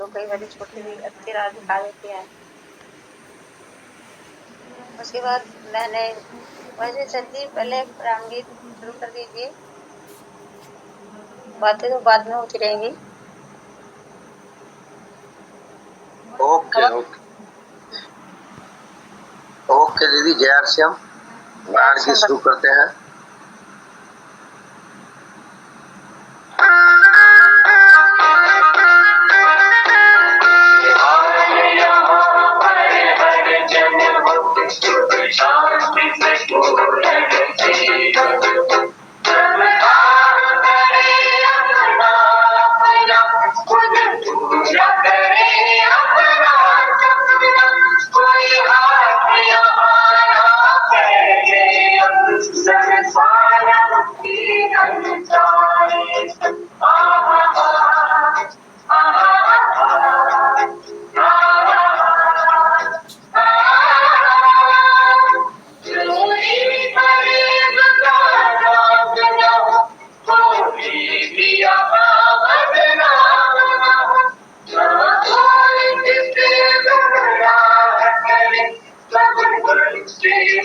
तो कई बार छोटी भी अच्छी राह दिखा देती है। उसके बाद मैंने वैसे सर जी पहले राम गीत शुरू कर दीजिए, बातें तो बाद में होती रहेंगी। ओके ओके ओके दीदी, जय आर श्याम। गान की शुरू करते हैं।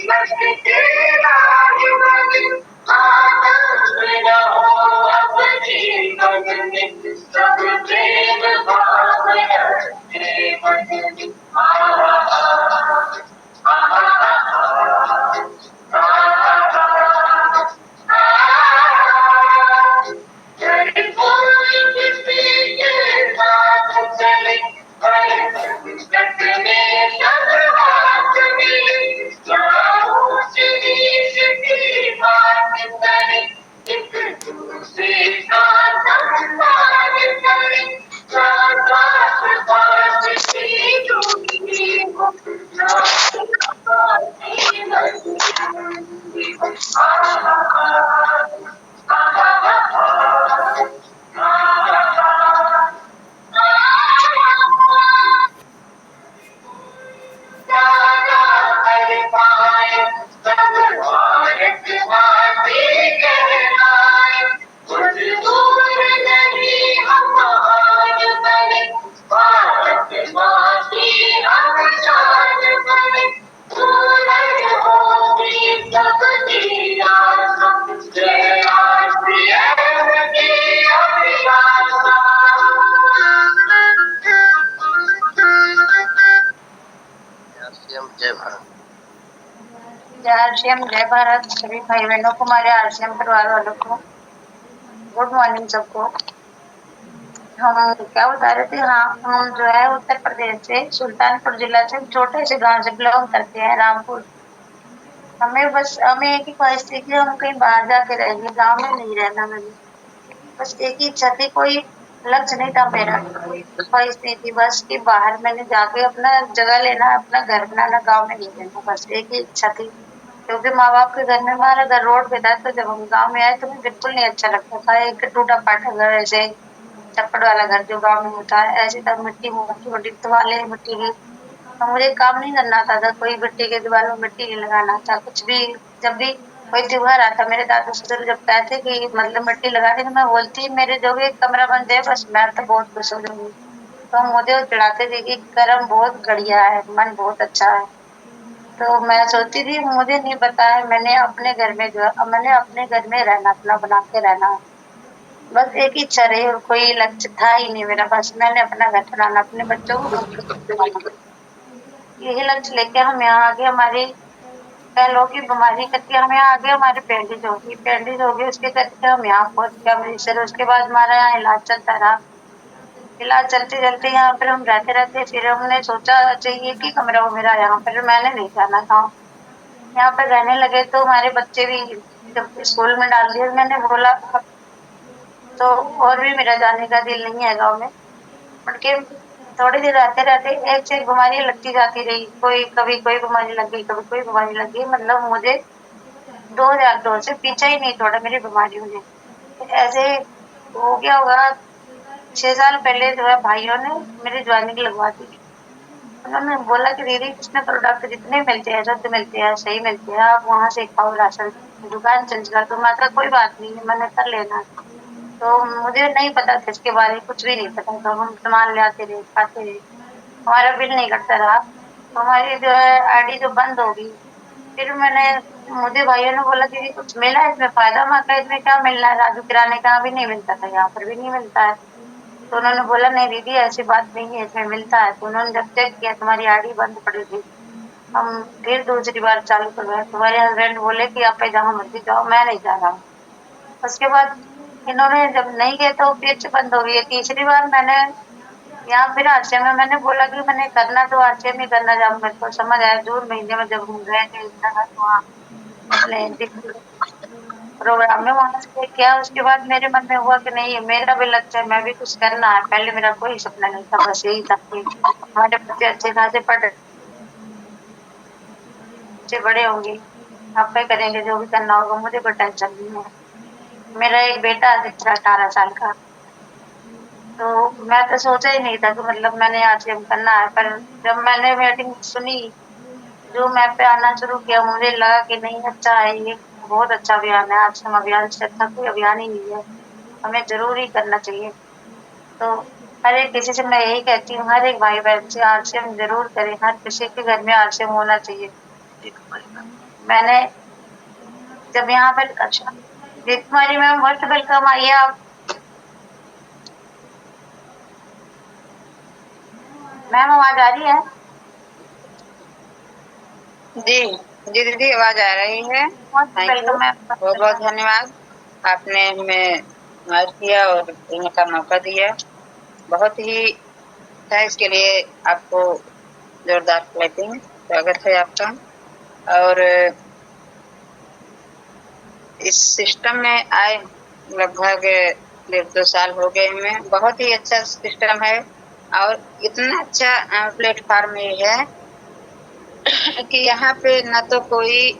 शांति से जय आरसीएम, जय भारत। सभी भाई बहनों को, हमारे आरसीएम परिवार वालों को गुड मॉर्निंग सबको। हम क्या बता रहे थे, हाँ हम जो है उत्तर प्रदेश से सुल्तानपुर जिला से छोटे से गांव से बिलोंग करते हैं, रामपुर। हमें एक ही ख्वाहिश थी कि हम कहीं बाहर जाके रहेंगे, गाँव में नहीं रहना। मैंने बस एक ही इच्छा थी, कोई लक्ष्य नहीं था मेरा, कोई ख्वाहिश नहीं थी बस कि बाहर मैंने जाके अपना जगह लेना, अपना घर बनाना, गाँव में नहीं रहना। बस एक ही इच्छा थी, क्योंकि माँ बाप के घर में, हमारा घर रोड पे था, तो जब हम गाँव में आए तो हमें बिल्कुल नहीं अच्छा लगता था। एक टूटा फाटा घर, ऐसे छप्पड़ वाला घर जो गाँव में होता है, ऐसे था, मिट्टी मोटी मोटी दीवारें, मिट्टी की। तो मुझे काम नहीं करना आता था, कोई मिट्टी के दीवारों में मिट्टी नहीं लगाना था, कुछ भी। जब भी कोई त्योहार आता, मेरे दादू ससुर जब कहते कि मतलब मिट्टी लगाने, तो मैं बोलती मेरे जो भी कमरा बन जाए बस, मैं तो बहुत खुश हो जाऊंगी। तो मुझे चिढ़ाते थे कि कर्म बहुत बढ़िया है, मन बहुत अच्छा है। तो मैं सोचती थी, मुझे नहीं पता है, मैंने अपने घर में जो है, मैंने अपने घर में रहना, अपना बना के रहना। बस एक ही इच्छा रही, और कोई लक्ष्य था ही नहीं मेरा। बस मैंने अपना घर बनाना, अपने बच्चों को, यही लक्ष्य लेके हम यहाँ आगे। हमारी पहलों की बीमारी करके हम यहाँ आगे, हमारी पेंडिज होगी, उसके करके हम यहाँ पहुंच गए अमृतसर। उसके बाद हमारा यहाँ इलाज चलता रहा। इलाज चलते चलते यहाँ पर हम रहते रहते, फिर हमने सोचा चाहिए कि कमरा हो मेरा यहाँ पर, मैंने नहीं जाना था। यहाँ पर रहने लगे तो हमारे बच्चे भी जब स्कूल में डाल दिए, मैंने बोला अब तो और भी मेरा जाने का दिल नहीं है गाँव में। उनके थोड़ी देर रहते रहते एक से एक बीमारी लगती जाती रही, कोई कभी कोई बीमारी लग गई, कभी कोई बीमारी लग गई। मतलब मुझे 2002 से पीछा ही नहीं छोड़ा मेरी बीमारियों ने। ऐसे हो गया होगा, 6 साल पहले जो है भाइयों ने मेरी ज्वाइनिंग लगवा दी। उन्होंने बोला कि दीदी कृष्ण प्रोडक्ट जितने मिलते हैं, शुद्ध मिलते हैं, सही मिलते हैं, आप वहां से खाओ राशन, दुकान चेंज कर दो। मैं कहा कोई बात नहीं है, मैंने कर लेना। तो मुझे नहीं पता था इसके बारे में, कुछ भी नहीं पता था। हम सामान ले आते रहे, खाते रहे, हमारा बिल नहीं कटता रहा। तो हमारी जो है आईडी जो बंद हो गई। फिर मुझे भाइयों ने बोला दीदी कुछ मिला है इसमें फायदा। मैं कहा इसमें क्या मिलना है, राजू किराने का भी नहीं मिलता था, यहाँ पर भी नहीं मिलता है। तो उन्होंने बोला नहीं दीदी ऐसी बात नहीं है, इसमें मिलता है। तो उन्होंने जब चेक किया तुम्हारी आईडी बंद पड़ी थी। हम फिर दूसरी बार चालू करवाए, तुम्हारे हस्बैंड बोले कि आप जहाँ मर्जी जाओ, मैं नहीं जा रहा हूँ। उसके बाद इन्होंने जब नहीं गए तो फिर से बंद हो गई। तीसरी बार मैंने यहाँ फिर आरसीएम में मैंने बोला कि मैंने करना तो आरसीएम ही करना, जब मेरे को समझ आया जून महीने में जब हम गए थे तो वहाँ अपने प्रोग्राम में वहां से किया। उसके बाद मेरे मन में हुआ कि नहीं मेरा भी लक्ष्य है, मैं भी कुछ करना है। पहले मेरा कोई सपना नहीं था, बस यही था कि हमारे बच्चे अच्छे खासे पढ़ अच्छे बड़े होंगे, आपे करेंगे जो भी करना होगा, मुझे कोई टेंशन नहीं है। मेरा एक बेटा है 18 साल का। तो मैं तो सोचा ही नहीं था कि मतलब मैंने आरसीएम करना है। पर जब मैंने मीटिंग सुनी, जो मैप पे आना शुरू किया, मुझे लगा कि नहीं अच्छा है ये, बहुत अच्छा अभियान है। आरसीएम अभियान से अच्छा कोई अभियान ही नहीं है, हमें जरूर ही करना चाहिए। तो हर एक किसी से मैं यही कहती हूँ, हर एक भाई बहन से आरसीएम जरूर करें, हर किसी के घर में आरसीएम होना चाहिए। मैंने जब यहाँ पर अच्छा तुम्हारी मैम वर्क वेलकम आइए आप। मैम आवाज आ रही है? जी जी दीदी आवाज आ रही है। Thank you, welcome ma'am. बहुत बहुत धन्यवाद। आपने हमें इनवाइट किया और बोलने का मौका दिया, बहुत ही है इसके लिए आपको जोरदार क्लैपिंग स्वागत है आपका। और इस सिस्टम में आए लगभग 1.5-2 साल हो गए हमें। बहुत ही अच्छा सिस्टम है और इतना अच्छा प्लेटफॉर्म ये है कि यहाँ पे न तो कोई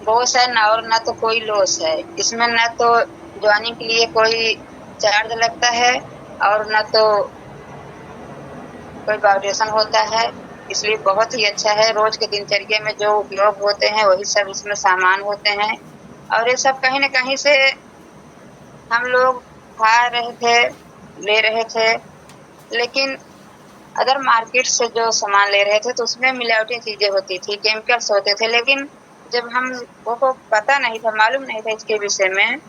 बॉस है ना और ना तो कोई लॉस है। इसमें ना तो ज्वाइनिंग के लिए कोई चार्ज लगता है और ना तो कोई वाइब्रेशन होता है, इसलिए बहुत ही अच्छा है। रोज के दिनचर्या में जो उपयोग होते हैं वही सब इसमें सामान होते हैं और ये सब कहीं ना कहीं से हम लोग खा रहे थे, ले रहे थे। लेकिन अगर मार्केट से जो सामान ले रहे थे तो उसमें मिलावटी चीजें होती थी, केमिकल्स होते थे। लेकिन जब हम को पता नहीं था, मालूम नहीं था इसके विषय में,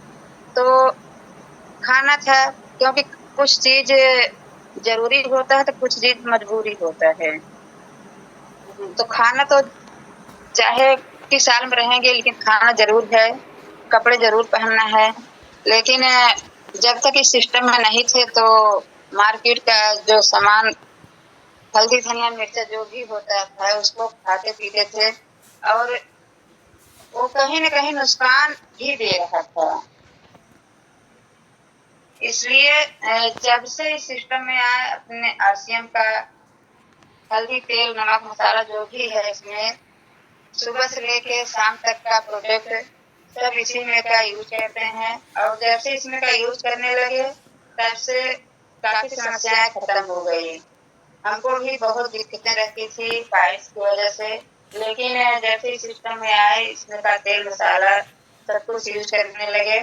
तो खाना था, क्योंकि कुछ चीज जरूरी होता है तो कुछ चीज मजबूरी होता है। तो खाना तो चाहे किस साल में रहेंगे लेकिन खाना जरूर है, कपड़े जरूर पहनना है। लेकिन जब तक इस सिस्टम में नहीं थे तो मार्केट का जो सामान हल्दी धनिया मिर्चा जो भी होता था उसको खाते पीते थे और वो कहीं न कहीं नुकसान ही दे रहा था। इसलिए जब से इस सिस्टम में आया, अपने आरसीएम का हल्दी तेल नमक मसाला जो भी है इसमें सुबह से लेके शाम तक का प्रोडक्ट सब इसी में का यूज करते हैं। और जब से इसमें का यूज करने लगे तब से काफी समस्याएं खत्म हो गई। हमको भी बहुत दिक्कतें रहती थी पाइल्स की वजह से, लेकिन जैसे इस सिस्टम में आए इसमें का तेल मसाला सब कुछ यूज करने लगे,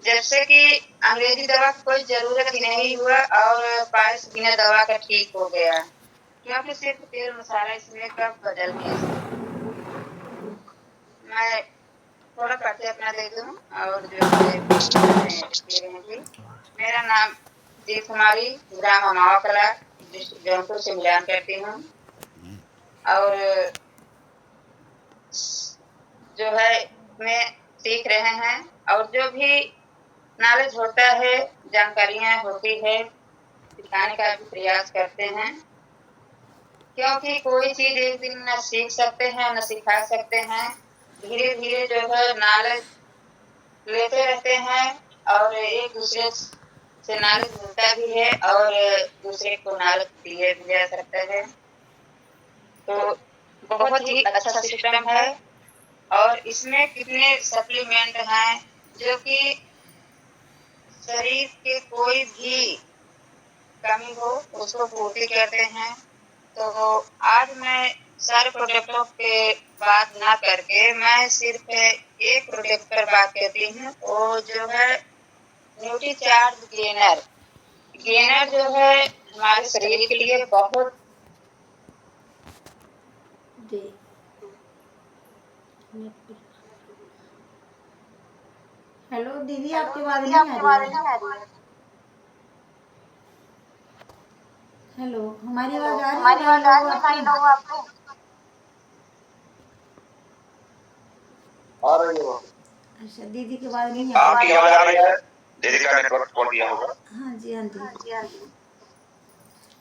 जैसे कि अंग्रेजी दवा की कोई जरूरत ही नहीं हुआ और पाइल्स बिना दवा का ठीक हो गया, क्योंकि सिर्फ तेल मसाला इसमें का बदल गया। मैं थोड़ा परिचय अपना दे दूं और जो है दे रहेंगी। मेरा नाम जीत कुमारी, ग्राम अमावा कला, डिस्ट्रिक्ट जौनपुर से मिलान करती हूँ। और जो है मैं सीख रहे हैं और जो भी नॉलेज होता है, जानकारियां होती है, सिखाने का भी प्रयास करते हैं, क्योंकि कोई चीज एक दिन न सीख सकते हैं न सिखा सकते हैं। धीरे धीरे जो है नॉलेज लेते रहते हैं और एक दूसरे से नॉलेज मिलता भी है और दूसरे को नॉलेज दिया भी जा सकता है। तो बहुत ही अच्छा सिस्टम है और इसमें कितने सप्लीमेंट हैं जो कि शरीर के कोई भी कमी हो उसको पूर्ति करते हैं। तो आज मैं सारे प्रोडक्टों के बात ना करके मैं सिर्फ एक प्रोडक्ट पर बात करती हूँ, वो जो है न्यूट्री चार्ज गेनर। गेनर जो है हमारे शरीर के लिए बहुत जी। हेलो दीदी, आपकी आवाज़ नहीं आ रही है। हेलो, हमारी आवाज़ आ रही है भाई लोगों आपको? आ रही हो? अच्छा, दीदी की आवाज़ नहीं आ रही। आपकी आवाज आ रही है? दीदी का नेटवर्क खोल दिया होगा। हाँ जी, हाँ जी।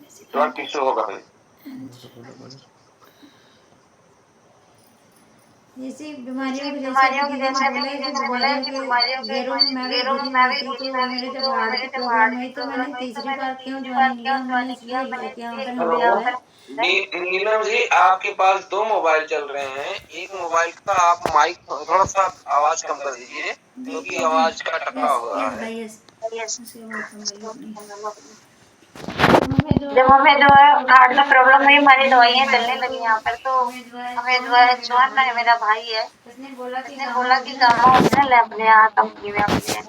नेटवर्क इशू होगा भाई। जैसे बीमारियों की जैसे अभी दीदी ने बोला है कि बीमारियों के घेरों में मैं भी घुली हुई थी, तो मेरे जब हार्ट की प्रॉब्लम हुई तो मैंने तीसरी बार क्यों ज्वाइनिंग लिया, मैंने इसलिए लिया कि यहाँ पर हमें जो है नीलम जी, आपके पास दो मोबाइल चल रहे हैं। एक मोबाइल का आप माइक थोड़ा सा आवाज कम कर दीजिए, जी क्योंकि जी जी, आवाज का टकराव यस हो रहा यस है। भाई यस, उसके बाद कम करिए अपनी। जब हमें जो है हार्ट में प्रॉब्लम हुई, हमारी दवाइयाँ चलने लगी यहाँ पर, तो हमें जो है चौहान है, मेरा भाई है, उसने बोला कि गामा ओरिजिनल है अपने यहाँ कंपनी में अपने,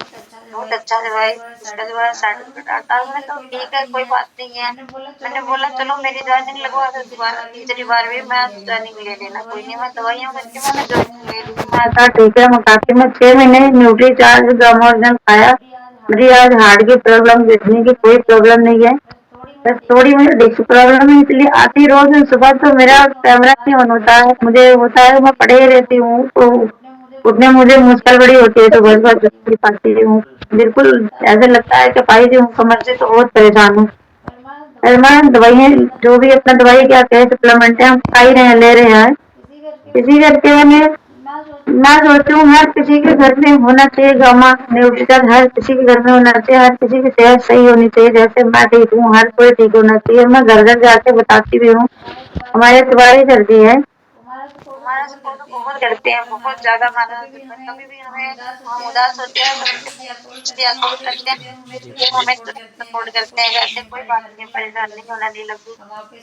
बहुत अच्छा दवाई, उसका जो है सर्टिफिकेट आता है उसमें, तो ठीक है कोई बात नहीं है। मैंने बोला चलो मेरी ज्वाइनिंग लगवा दो, दोबारा तीसरी बार भी मैं ज्वाइनिंग ले लेना, कोई नहीं, मैं दवाइयाँ करके मैंने ज्वाइनिंग ले ली। मैं कहा ठीक है, मैं काफी मैं 6 महीने न्यूट्री चार्ज गामा ओरिजिनल खाया, मेरी आज हार्ट की प्रॉब्लम किडनी की कोई प्रॉब्लम नहीं है, बस थोड़ी मुझे डिस्क प्रॉब्लम है, इसलिए आती रोज सुबह तो मेरा कैमरा नहीं ऑन होता है, मुझे होता है मैं पढ़े ही रहती हूँ, तो उठने मुझे मुश्किल बड़ी होती है, तो बस बस जल्दी पाती हूँ, बिल्कुल ऐसे लगता है कि पाई हूँ, कमर से तो बहुत परेशान हूँ। मैं दवाइयाँ जो भी अपना दवाई क्या कहे सप्लीमेंट है हम खा ही रहे हैं, ले रहे हैं, इसी करके मैंने मैं सोचती हूँ हर किसी के घर में होना चाहिए गामा न्यूट्रिशन, हर किसी के घर में होना चाहिए, हर किसी की सेहत सही होनी चाहिए, जैसे मैं ठीक हूँ हर कोई ठीक होना चाहिए। मैं घर घर जाके बताती भी हूँ, हमारे तुम्हारी सर्दी है, हमारा सपोर्ट बहुत करते हैं, बहुत ज्यादा माना, कभी भी हमें हम उदास होते हैं तो उनसे या कॉल करते हैं, वो हमें सपोर्ट करते हैं, कहते हैं कोई बात नहीं, परेशान नहीं होना नहीं लगी,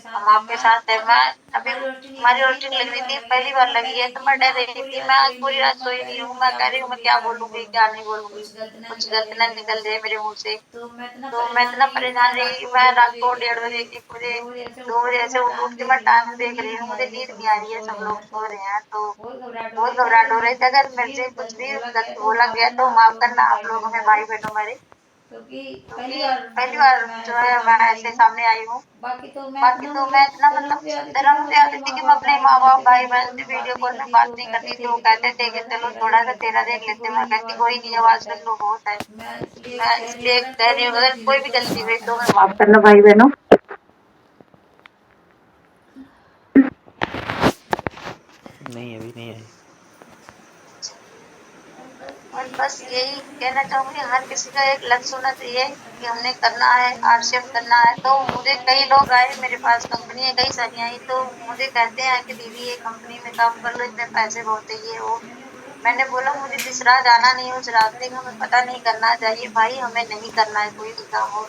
हम आपके साथ है। मैं अभी हमारी रोटी लग रही थी, पहली बार लगी है, तो मैं डर रही थी, मैं आज पूरी रात सोई नहीं हूँ, मैं कह रही हूँ मैं क्या बोलूंगी क्या नहीं बोलूंगी, कुछ गलत ना निकल जाए मेरे मुंह से, तो मैं इतना परेशान रही, मैं रात को 1:30 बजे 1 बजे 2 बजे ऐसे उठ के मैं टाइम देख रही हूँ, मुझे नींद नहीं आ रही है, सब लोग सो रहे हैं, तो बहुत घबराहट हो रही थी, अगर मेरे से कुछ भी गलत बोला गया तो माफ करना आप लोग हमें, भाई बहनों मेरे, क्योंकि पहली बार जो है मैं ऐसे सामने आई हूँ, बाकी तो मैं इतना मतलब शर्म मुझे आती थी कि मैं अपने माँ बाप भाई बहन से वीडियो कॉल में बात नहीं करती थी, वो कहते थे कि चलो थोड़ा सा तेरा देख लेते, मैं कहती कोई नहीं, आवाज सुन लो बहुत है, मैं इसलिए कह रही हूँ अगर कोई भी गलती हुई तो मैं माफ करना भाई बहनों। नहीं, अभी नहीं आई। और बस यही कहना चाहूंगी, हर किसी का एक लक्ष्य होना चाहिए कि हमने करना है, आरसीएम करना है, तो मुझे कई लोग आए मेरे पास, कंपनी है कई सारी आई, तो मुझे कहते हैं कि दीदी ये कंपनी में काम कर लो, इतने पैसे बहुत है ये वो, मैंने बोला मुझे जिस राह जाना नहीं है उस रास्ते का हमें पता नहीं करना चाहिए भाई, हमें नहीं करना है कोई भी काम हो,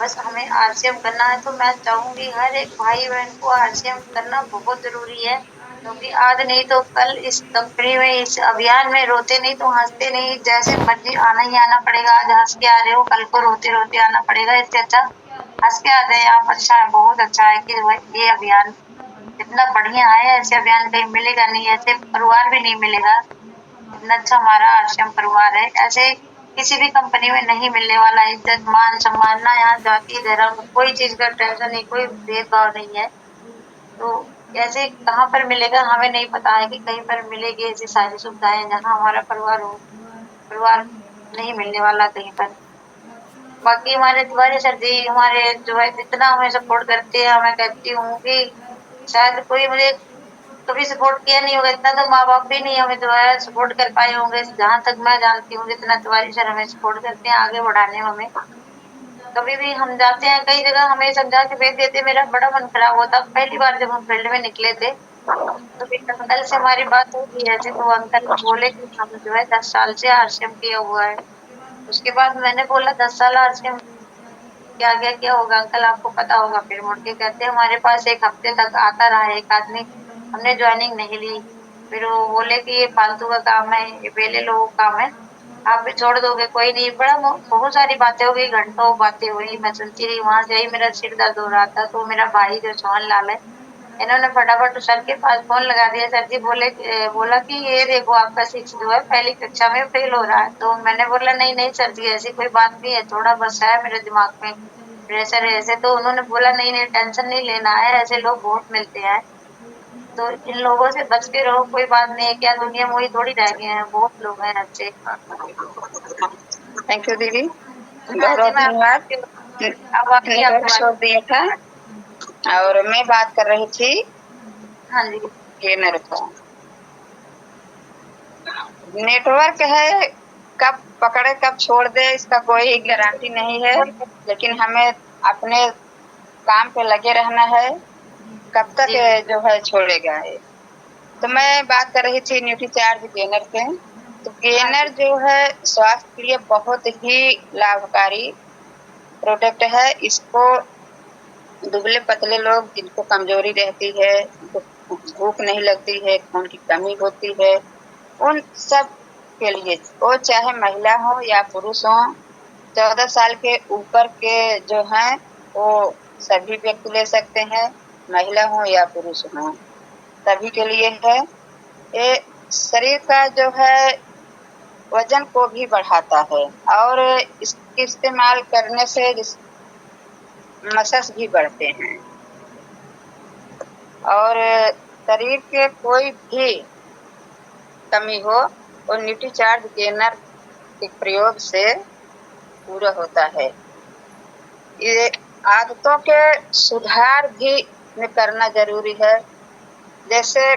बस हमें आरसीएम करना है, तो मैं चाहूंगी हर एक भाई बहन को आरसीएम करना बहुत जरूरी है, क्योंकि आज नहीं तो कल इस कंपनी में इस अभियान में रोते नहीं तो हंसते नहीं, जैसे मर्जी आना ही आना पड़ेगा, आज हंस के आ रहे हो कल को रोते रोते आना पड़ेगा, इससे अच्छा हंस के आ जाए आप, अच्छा है बहुत अच्छा है कि ये अभियान इतना बढ़िया है, ऐसे अभियान कहीं मिलेगा नहीं, ऐसे परिवार भी नहीं मिलेगा, इतना अच्छा हमारा आश्रम परिवार है, ऐसे किसी भी कंपनी में नहीं मिलने वाला, इज्जत मान सम्मान ना, यहाँ जाति धर्म कोई चीज का टेंशन नहीं, कोई भेदभाव नहीं है, तो ऐसे कहाँ पर मिलेगा हमें नहीं पता है कि कहीं पर मिलेगी ऐसी सारी सुविधाएं जहाँ हमारा परिवार हो, परिवार नहीं मिलने वाला कहीं पर। बाकी हमारे तिवारी सर जी हमारे जो है इतना हमें सपोर्ट करते हैं, मैं कहती हूँ कि शायद कोई मुझे कभी सपोर्ट किया नहीं होगा इतना, तो माँ बाप भी नहीं हमें जो है सपोर्ट कर पाए होंगे, जहां तक मैं जानती हूँ जितना तिवारी सर हमें सपोर्ट करते हैं आगे बढ़ाने में, हमें कभी भी हम जाते हैं कई जगह हमें समझा के भेज देते, मेरा बड़ा मन खराब होता, पहली बार जब हम फील्ड में निकले थे तो एक अंकल से हमारी बात हुई ऐसे, तो अंकल बोले कि हम जो है 10 साल से आरसीएम किया हुआ है, उसके बाद मैंने बोला 10 साल आरसीएम क्या क्या क्या होगा अंकल आपको पता होगा, फिर मुड़ के कहते हमारे पास एक हफ्ते तक आता रहा एक आदमी, हमने ज्वाइनिंग नहीं ली, फिर वो बोले कि ये फालतू का काम है, ये पहले लोगों का काम है, आप भी छोड़ दोगे, कोई नहीं। बड़ा बहुत सारी बातें हो गई, घंटों बातें हुई, मैं सुनती रही। वहां से ही मेरा सिर दर्द हो रहा था, तो मेरा भाई जो सोहन लाल है, इन्होंने फटाफट सर के पास फोन लगा दिया। सर जी बोला कि ये देखो आपका 6 जो है पहली कक्षा में फेल हो रहा है। तो मैंने बोला नहीं नहीं सर जी, ऐसी कोई बात नहीं है, थोड़ा बस है मेरे दिमाग में प्रेशर है ऐसे। तो उन्होंने बोला नहीं नहीं टेंशन नहीं लेना है, ऐसे लोग बहुत मिलते हैं, तो इन लोगों से बच के रहो, कोई बात नहीं है, क्या दुनिया में वही थोड़ी रह गए हैं, बहुत लोग हैं अच्छे। थैंक यू दीदी, हाँ बहुत जी बहुत मैं धन्यवाद। अब आपकी नेटवर्क बात। छोड़ दिया था और मैं बात कर रही थी हाँ जी गेनर का। नेटवर्क है, कब पकड़े कब छोड़ दे इसका कोई गारंटी नहीं है, लेकिन हमें अपने काम पे लगे रहना है, कब तक जी जो है छोड़ेगा ये। तो मैं बात कर रही थी न्यूट्रीचार्ज गेनर के। तो हाँ गेनर जी जो है स्वास्थ्य के लिए बहुत ही लाभकारी प्रोडक्ट है। इसको दुबले पतले लोग जिनको कमजोरी रहती है, जिनको भूख नहीं लगती है, खून की कमी होती है, उन सब के लिए, वो चाहे महिला हो या पुरुष हो, 14 साल के ऊपर के जो हैं वो सभी व्यक्ति ले सकते हैं, महिला हो या पुरुष हो, सभी के लिए है। ये शरीर का जो है वजन को भी बढ़ाता है और इसके इस्तेमाल करने से मसल्स भी बढ़ते हैं और शरीर के कोई भी कमी हो वो न्यूट्रीचार्ज गेनर के प्रयोग से पूरा होता है। ये आदतों के सुधार भी में करना जरूरी है, जैसे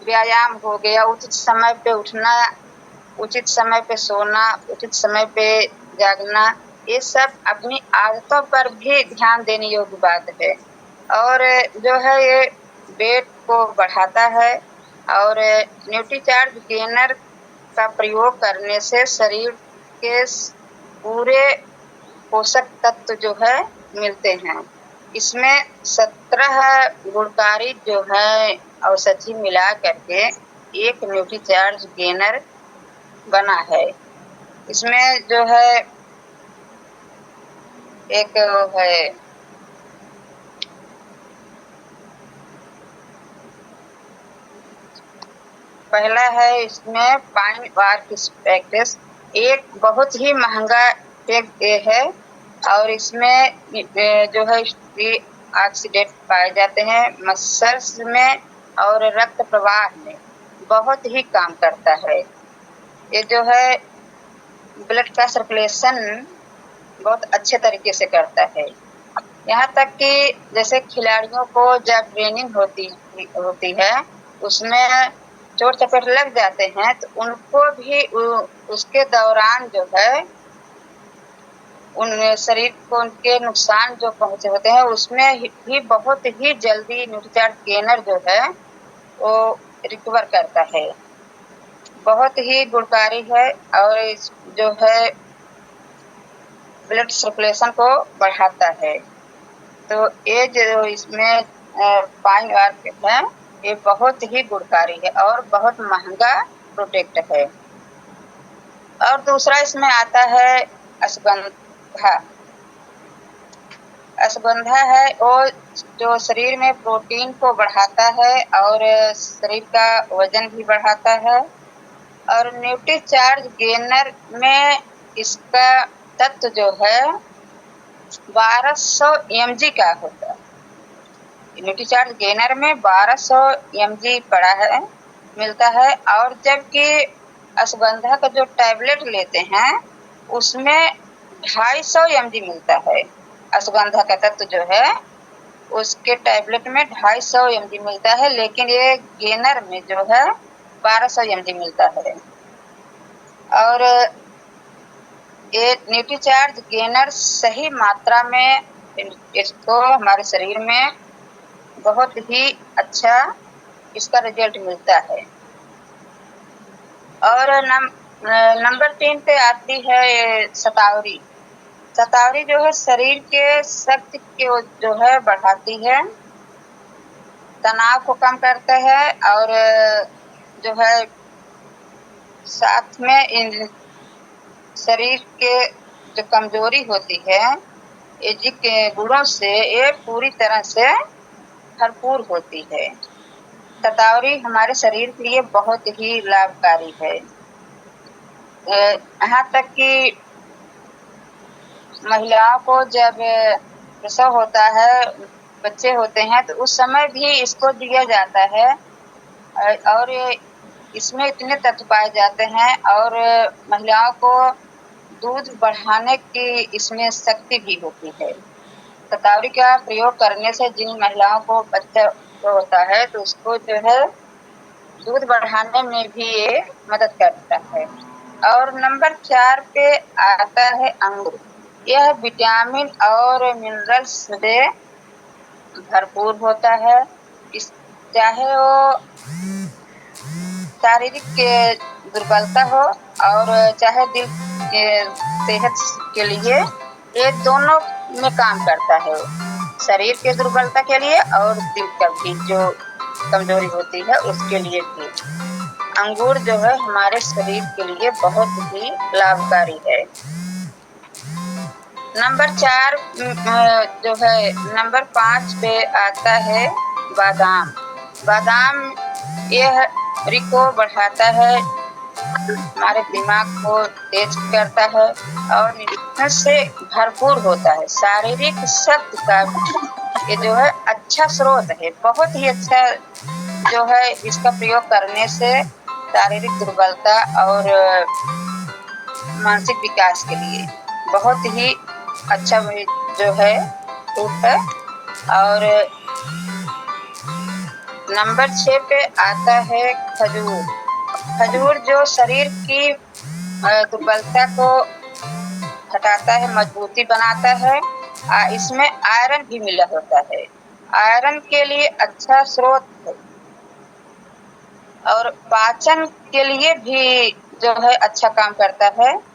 व्यायाम हो गया, उचित समय पे उठना, उचित समय पे सोना, उचित समय पे जागना, ये सब अपनी आदतों पर भी ध्यान देने योग्य बात है। और जो है ये वेट को बढ़ाता है और न्यूट्रीचार्ज गेनर का प्रयोग करने से शरीर के पूरे पोषक तत्व जो है मिलते हैं। इसमें 17 गुणकारी जो है औषधि मिला करके एक न्यूट्रीचार्ज गेनर बना है। इसमें जो है एक है पहला है इसमें पाइन वार्क पैकेज, एक बहुत ही महंगा एक ये है और इसमें जो है ऑक्सीडेंट पाए जाते हैं मसल्स में और रक्त प्रवाह में बहुत ही काम करता है। ये जो है ब्लड का सर्कुलेशन बहुत अच्छे तरीके से करता है। यहाँ तक कि जैसे खिलाड़ियों को जब ट्रेनिंग होती है उसमें चोट चपेट लग जाते हैं तो उनको भी उसके दौरान जो है उन शरीर को उनके नुकसान जो पहुंचे होते हैं उसमें भी बहुत ही जल्दी न्यूट्रीचार्ज गेनर जो है वो रिकवर करता है। बहुत ही गुणकारी है और जो है ब्लड सर्कुलेशन को बढ़ाता है। तो ये जो इसमें पाइन वार्क है ये बहुत ही गुणकारी है और बहुत महंगा प्रोडक्ट है। और दूसरा इसमें आता है अश्वगंधा। अश्वगंधा है वो जो शरीर में प्रोटीन को बढ़ाता है और शरीर का वजन भी बढ़ाता है। और न्यूट्रीचार्ज गेनर में इसका तत्व जो है 1200 mg का होता है। न्यूट्रीचार्ज गेनर में 1200 mg पड़ा है मिलता है और जबकि अश्वगंधा का जो टैबलेट लेते हैं उसमें 250 mg मिलता है। अश्वगंधा का तत्व जो है उसके टैबलेट में 250 mg मिलता है, लेकिन ये गेनर में जो है 1200 mg मिलता है। और ये न्यूट्रीचार्ज गेनर सही मात्रा में इसको हमारे शरीर में बहुत ही अच्छा इसका रिजल्ट मिलता है। और नंबर 3 पे आती है शतावरी। शतावरी जो है शरीर के शक्ति को जो है बढ़ाती है, तनाव को कम करता है और जो है साथ में इन शरीर के जो कमजोरी होती है के गुणों से ये पूरी तरह से भरपूर होती है। शतावरी हमारे शरीर के लिए बहुत ही लाभकारी है। यहाँ तक कि महिलाओं को जब प्रसव होता है, बच्चे होते हैं, तो उस समय भी इसको दिया जाता है और इसमें इतने तत्व पाए जाते हैं और महिलाओं को दूध बढ़ाने की इसमें शक्ति भी होती है। शतावरी का प्रयोग करने से जिन महिलाओं को बच्चा होता है तो उसको जो है दूध बढ़ाने में भी ये मदद करता है। और नंबर 4 पे आता है अंगूर। यह विटामिन और मिनरल्स से भरपूर होता है। चाहे वो शारीरिक दुर्बलता हो और चाहे दिल के सेहत के लिए, ये दोनों में काम करता है। शरीर के दुर्बलता के लिए और दिल का भी जो कमजोरी होती है उसके लिए भी अंगूर जो है हमारे शरीर के लिए बहुत ही लाभकारी है। नंबर 4 जो है नंबर 5 पे आता है बादाम। बादाम यह को बढ़ाता है, हमारे दिमाग को तेज करता है और इससे भरपूर होता है। शारीरिक शक्ति का ये जो है अच्छा स्रोत है, बहुत ही अच्छा जो है। इसका प्रयोग करने से शारीरिक दुर्बलता और मानसिक विकास के लिए बहुत ही अच्छा जो है फ्रूट है। और नंबर 6 पे आता है खजूर। खजूर जो शरीर की दुर्बलता को हटाता है, मजबूती बनाता है। इसमें आयरन भी मिला होता है, आयरन के लिए अच्छा स्रोत है और पाचन के लिए भी जो है अच्छा काम करता है।